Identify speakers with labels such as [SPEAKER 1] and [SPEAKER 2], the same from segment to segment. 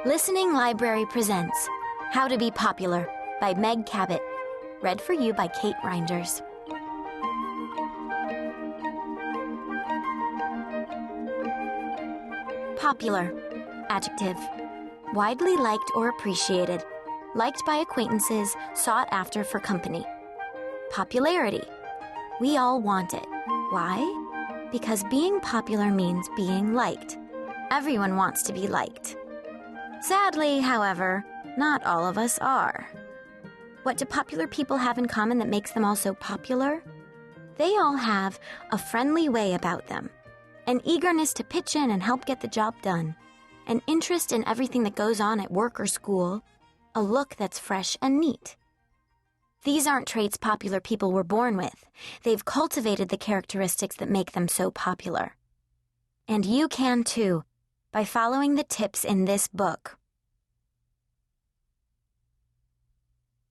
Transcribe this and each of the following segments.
[SPEAKER 1] Listening Library presents How to Be Popular by Meg Cabot. Read for you by Kate Reinders. Popular. Adjective. Widely liked or appreciated. Liked by acquaintances, sought after for company. Popularity. We all want it. Why? Because being popular means being liked. Everyone wants to be liked. Sadly, however, not all of us are. What do popular people have in common that makes them all so popular? They all have a friendly way about them, an eagerness to pitch in and help get the job done, an interest in everything that goes on at work or school, a look that's fresh and neat. These aren't traits popular people were born with. They've cultivated the characteristics that make them so popular. And you can too, by following the tips in this book.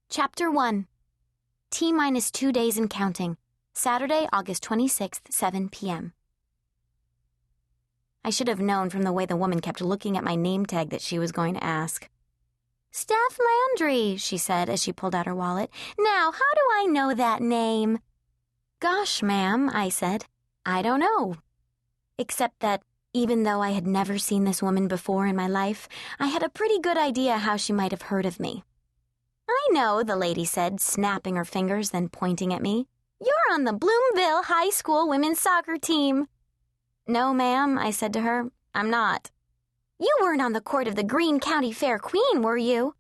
[SPEAKER 1] Chapter 1. T-minus 2 days and counting. Saturday, August 26th, 7 p.m. I should have known from the way the woman kept looking at my name tag that she was going to ask. "Steph Landry," she said as she pulled out her wallet. "Now, how do I know that name?" "Gosh, ma'am," I said. "I don't know." Except that, even though I had never seen this woman before in my life, I had a pretty good idea how she might have heard of me. "I know," the lady said, snapping her fingers, then pointing at me. "You're on the Bloomville High School women's soccer team." "No, ma'am," I said to her, "I'm not." "You weren't on the court of the Greene County Fair Queen, were you?"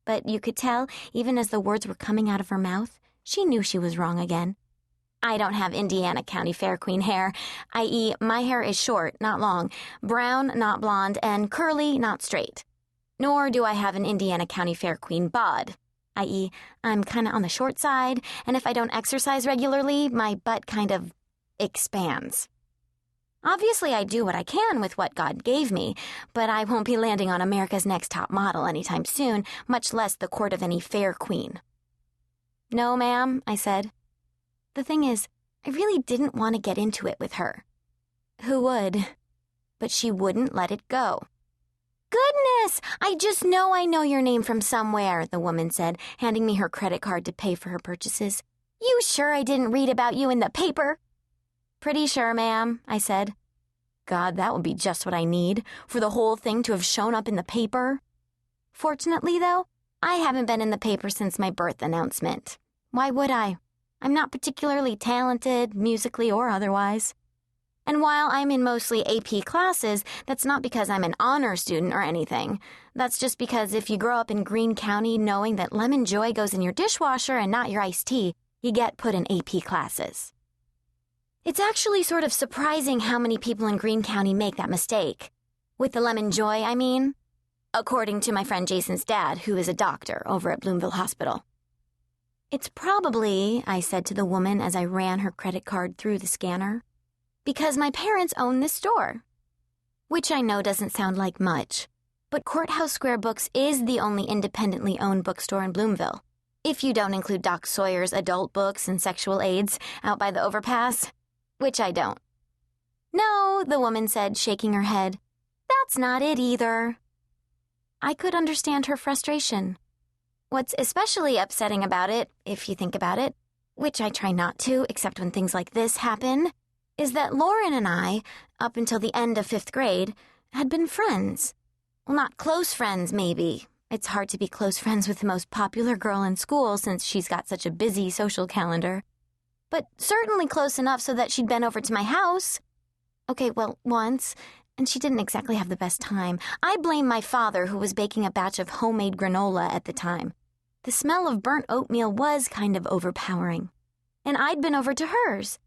[SPEAKER 1] But you could tell, even as the words were coming out of her mouth, she knew she was wrong again. I don't have Indiana County Fair Queen hair, i.e., my hair is short, not long, brown, not blonde, and curly, not straight. Nor do I have an Indiana County Fair Queen bod, i.e., I'm kinda on the short side, and if I don't exercise regularly, my butt kind of expands. Obviously, I do what I can with what God gave me, but I won't be landing on America's Next Top Model anytime soon, much less the court of any fair queen. "No, ma'am," I said. The thing is, I really didn't want to get into it with her. Who would? But she wouldn't let it go. "Goodness, I just know I know your name from somewhere," the woman said, handing me her credit card to pay for her purchases. "You sure I didn't read about you in the paper?" "Pretty sure, ma'am," I said. God, that would be just what I need, for the whole thing to have shown up in the paper. Fortunately, though, I haven't been in the paper since my birth announcement. Why would I? I'm not particularly talented, musically or otherwise. And while I'm in mostly AP classes, that's not because I'm an honor student or anything. That's just because if you grow up in Greene County knowing that lemon joy goes in your dishwasher and not your iced tea, you get put in AP classes. It's actually sort of surprising how many people in Greene County make that mistake. With the lemon joy, I mean. According to my friend Jason's dad, who is a doctor over at Bloomville Hospital. "It's probably," I said to the woman as I ran her credit card through the scanner, "because my parents own this store." Which I know doesn't sound like much, but Courthouse Square Books is the only independently owned bookstore in Bloomville, if you don't include Doc Sawyer's adult books and sexual aids out by the overpass, which I don't. "No," the woman said, shaking her head. "That's not it either." I could understand her frustration. What's especially upsetting about it, if you think about it, which I try not to, except when things like this happen, is that Lauren and I, up until the end of 5th grade, had been friends. Well, not close friends, maybe. It's hard to be close friends with the most popular girl in school since she's got such a busy social calendar. But certainly close enough so that she'd been over to my house. Okay, well, once, and she didn't exactly have the best time. I blame my father, who was baking a batch of homemade granola at the time. The smell of burnt oatmeal was kind of overpowering. And I'd been over to hers.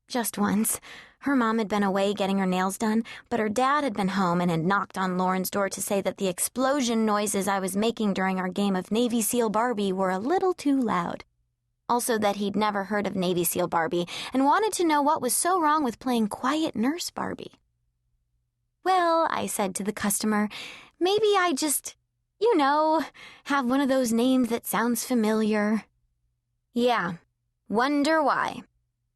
[SPEAKER 1] Just once. Her mom had been away getting her nails done, but her dad had been home and had knocked on Lauren's door to say that the explosion noises I was making during our game of Navy SEAL Barbie were a little too loud. Also that he'd never heard of Navy SEAL Barbie and wanted to know what was so wrong with playing Quiet Nurse Barbie. "Well," I said to the customer, "maybe I just, have one of those names that sounds familiar." "Yeah, wonder why.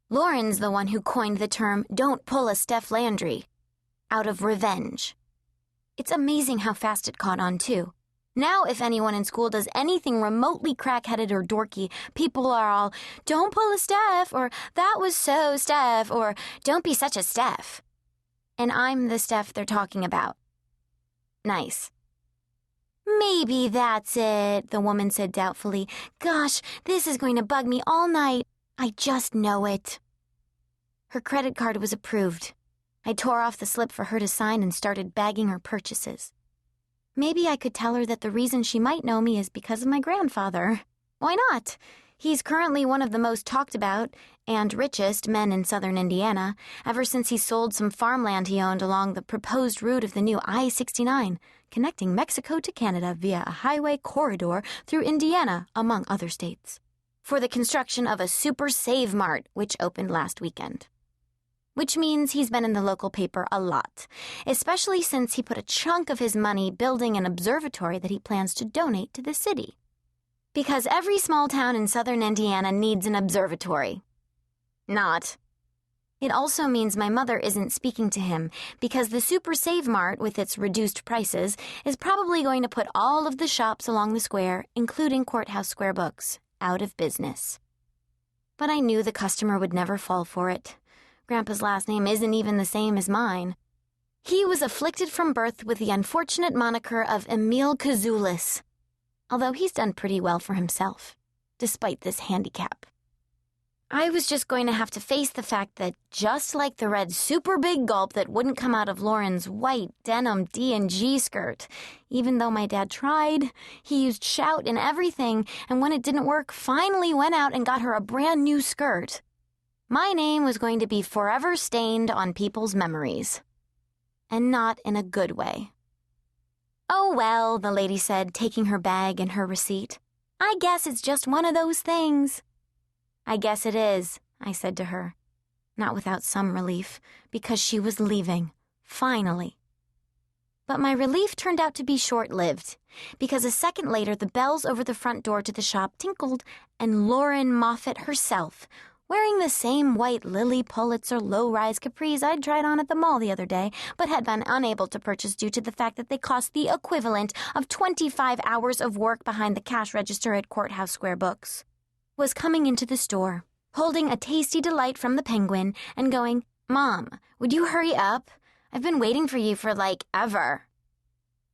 [SPEAKER 1] Lauren's the one who coined the term, 'Don't pull a Steph Landry,' out of revenge." It's amazing how fast it caught on, too. Now, if anyone in school does anything remotely crack-headed or dorky, people are all, "Don't pull a Steph," or "That was so Steph," or "Don't be such a Steph." And I'm the Steph they're talking about. Nice. "Maybe that's it," the woman said doubtfully. "Gosh, this is going to bug me all night. I just know it." Her credit card was approved. I tore off the slip for her to sign and started bagging her purchases. Maybe I could tell her that the reason she might know me is because of my grandfather. Why not? He's currently one of the most talked about and richest men in southern Indiana, ever since he sold some farmland he owned along the proposed route of the new I-69, connecting Mexico to Canada via a highway corridor through Indiana, among other states, for the construction of a Super Save Mart, which opened last weekend. Which means he's been in the local paper a lot, especially since he put a chunk of his money building an observatory that he plans to donate to the city. Because every small town in southern Indiana needs an observatory. Not. It also means my mother isn't speaking to him because the Super Save Mart, with its reduced prices, is probably going to put all of the shops along the square, including Courthouse Square books, out of business. But I knew the customer would never fall for it. Grandpa's last name isn't even the same as mine. He was afflicted from birth with the unfortunate moniker of Emil Kazoulis, although he's done pretty well for himself, despite this handicap. I was just going to have to face the fact that, just like the red Super Big Gulp that wouldn't come out of Lauren's white denim D&G skirt, even though my dad tried, he used shout and everything, and when it didn't work, finally went out and got her a brand new skirt. My name was going to be forever stained on people's memories. And not in a good way. "Oh, well," the lady said, taking her bag and her receipt. "I guess it's just one of those things." "I guess it is," I said to her. Not without some relief, because she was leaving. Finally. But my relief turned out to be short-lived, because a second later the bells over the front door to the shop tinkled, and Lauren Moffat herself, wearing the same white Lily Pulitzer low-rise capris I'd tried on at the mall the other day, but had been unable to purchase due to the fact that they cost the equivalent of 25 hours of work behind the cash register at Courthouse Square Books, was coming into the store, holding a tasty delight from the Penguin and going, "Mom, would you hurry up? I've been waiting for you for, ever."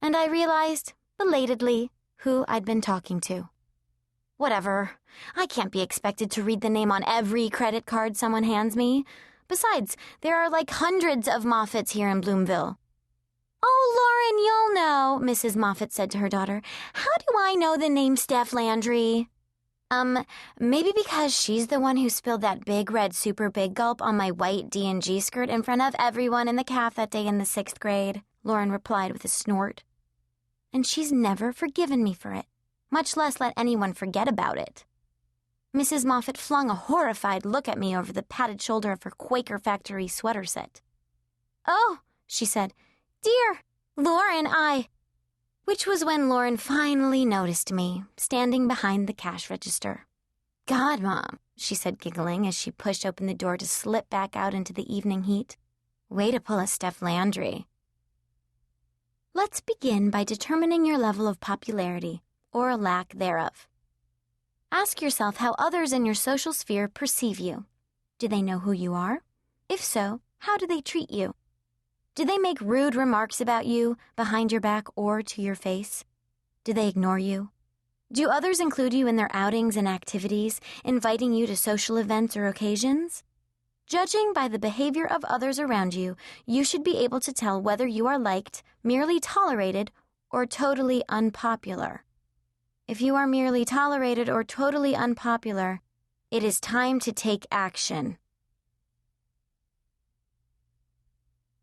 [SPEAKER 1] And I realized, belatedly, who I'd been talking to. Whatever. I can't be expected to read the name on every credit card someone hands me. Besides, there are hundreds of Moffats here in Bloomville. "Oh, Lauren, you'll know," Mrs. Moffat said to her daughter. "How do I know the name Steph Landry?" Maybe because she's the one who spilled that big red Super Big Gulp on my white D&G skirt in front of everyone in the caf that day in the 6th grade, Lauren replied with a snort. And she's never forgiven me for it, much less let anyone forget about it. Mrs. Moffat flung a horrified look at me over the padded shoulder of her Quaker Factory sweater set. "Oh," she said, "dear, Lauren, Which was when Lauren finally noticed me, standing behind the cash register. "God, Mom," she said, giggling as she pushed open the door to slip back out into the evening heat. "Way to pull a Steph Landry." Let's begin by determining your level of popularity, or lack thereof. Ask yourself how others in your social sphere perceive you. Do they know who you are? If so, how do they treat you? Do they make rude remarks about you, behind your back or to your face? Do they ignore you? Do others include you in their outings and activities, inviting you to social events or occasions? Judging by the behavior of others around you, you should be able to tell whether you are liked, merely tolerated, or totally unpopular. If you are merely tolerated or totally unpopular, it is time to take action.